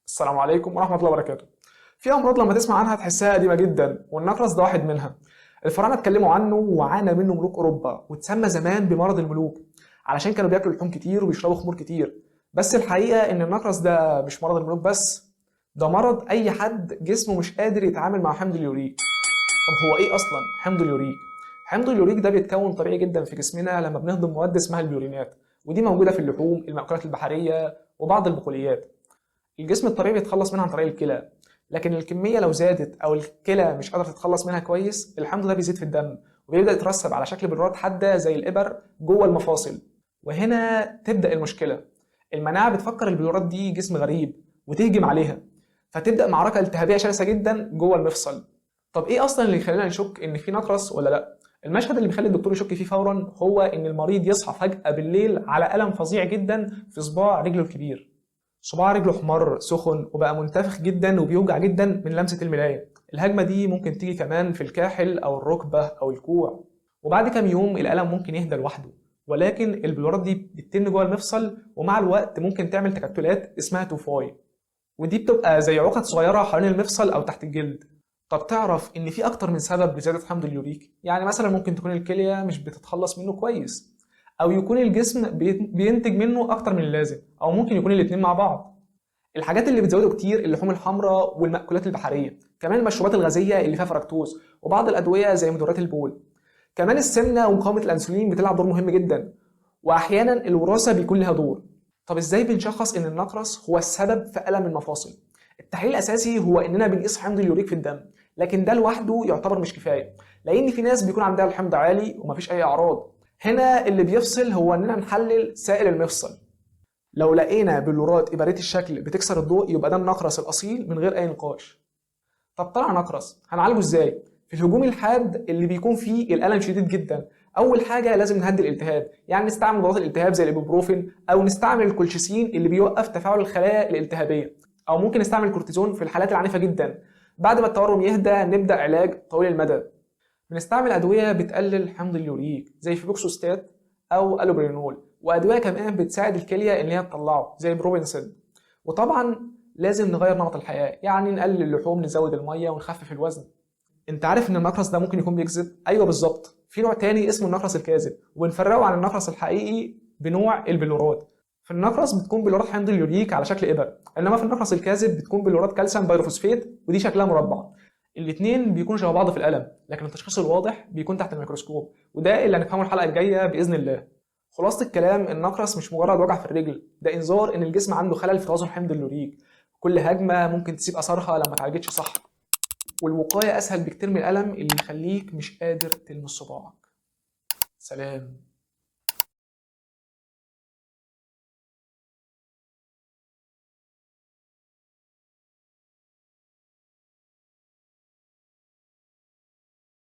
السلام عليكم ورحمة الله وبركاته. في أمراض لما تسمع عنها تحسها قديمة جدا، والنقرس ده واحد منها. الفراعنة اتكلموا عنه وعانى منه ملوك أوروبا، واتسمى زمان بمرض الملوك علشان كانوا بياكلوا لحوم كتير وبيشربوا خمور كتير. بس الحقيقة إن النقرس ده مش مرض الملوك بس، ده مرض أي حد جسمه مش قادر يتعامل مع حمض اليوريك. طب هو إيه أصلا حمض اليوريك؟ حمض اليوريك ده بيتكون طبيعي جدا في جسمنا لما بنهضم مواد اسمها البيورينات، ودي موجودة في اللحوم، المأكولات البحرية، وبعض البقوليات. الجسم الطبيعي بيتخلص منها عن طريق الكلى، لكن الكميه لو زادت او الكلى مش قادره تتخلص منها كويس، الحمض ده بيزيد في الدم وبيبدا يترسب على شكل بلورات حاده زي الابر جوه المفاصل. وهنا تبدا المشكله. المناعه بتفكر البلورات دي جسم غريب وتهجم عليها، فتبدا معركه التهابيه شرسه جدا جوه المفصل. طب ايه اصلا اللي يخلينا نشك ان في نقرس ولا لا؟ المشهد اللي بيخلي الدكتور يشك فيه فورا هو ان المريض يصحى فجاه بالليل على الم فظيع جدا في صباع رجله الكبير. صباع رجله احمر سخن وبقى منتفخ جدا وبيوجع جدا من لمسة الملاية. الهجمة دي ممكن تيجي كمان في الكاحل أو الركبة أو الكوع. وبعد كام يوم الألم ممكن يهدى لوحده، ولكن البلورات دي بتتن جوه المفصل، ومع الوقت ممكن تعمل تكتلات اسمها توفاي، ودي بتبقى زي عقد صغيرة حوالين المفصل أو تحت الجلد. طب تعرف إن في أكتر من سبب لزيادة حمض اليوريك؟ يعني مثلا ممكن تكون الكلية مش بتتخلص منه كويس، أو يكون الجسم بينتج منه أكتر من اللازم، أو ممكن يكون الاتنين مع بعض. الحاجات اللي بتزوده كتير اللحوم الحمراء والمأكولات البحرية، كمان المشروبات الغازية اللي فيها فركتوز، وبعض الأدوية زي مضادات البول. كمان السمنة ومقاومة الأنسولين بتلعب دور مهم جدا، وأحيانا الوراثة بيكون لها دور. طب إزاي بنشخص إن النقرس هو السبب في ألم المفاصل؟ التحليل الأساسي هو إننا بنقيس حمض اليوريك في الدم، لكن ده لوحده يعتبر مش كفاية، لأن في ناس بيكون عندها الحمض عالي ومفيش أي أعراض. هنا اللي بيفصل هو إننا نحلل سائل المفصل. لو لقينا بلورات إبرية الشكل بتكسر الضوء، يبقى ده النقرس الأصيل من غير أي نقاش. طب طلع نقرس هنعالجه إزاي؟ في الهجوم الحاد اللي بيكون فيه الألم شديد جدا، أول حاجة لازم نهدي الالتهاب، يعني نستعمل مضادات الالتهاب زي الإبوبروفين، أو نستعمل الكولشيسين اللي بيوقف تفاعل الخلايا الالتهابية، أو ممكن نستعمل الكورتيزون في الحالات العنيفة جدا. بعد ما التورم يهدى نبدأ علاج طويل المدى. بنستعمل أدوية بتقلل حمض اليوريك زي فيبوكسوستات أو ألوبرينول، وأدوية كمان بتساعد الكلية إن هي تطلعه زي البروبنسل. وطبعا لازم نغير نمط الحياة، يعني نقلل اللحوم، نزود المية، ونخفف الوزن. انت عارف ان النقرس ده ممكن يكون بيكذب؟ ايوه بالظبط، في نوع تاني اسمه النقرس الكاذب، وبنفرقه عن النقرس الحقيقي بنوع البلورات. في النقرس بتكون بلورات حمض اليوريك على شكل ابر، انما في النقرس الكاذب بتكون بلورات كالسيوم بايروفوسفات ودي شكلها مربع. الاثنين بيكونوا شبه بعض في الالم، لكن التشخيص الواضح بيكون تحت الميكروسكوب، وده اللي هنفهمه الحلقه الجايه باذن الله. خلاصه الكلام، النقرس مش مجرد وجع في الرجل، ده انذار ان الجسم عنده خلل في توازن حمض اليوريك. كل هجمه ممكن تسيب اثرها لو ما اتعالجتش صح، والوقايه اسهل بكتير من الالم اللي يخليك مش قادر تلمس صباعك. سلام.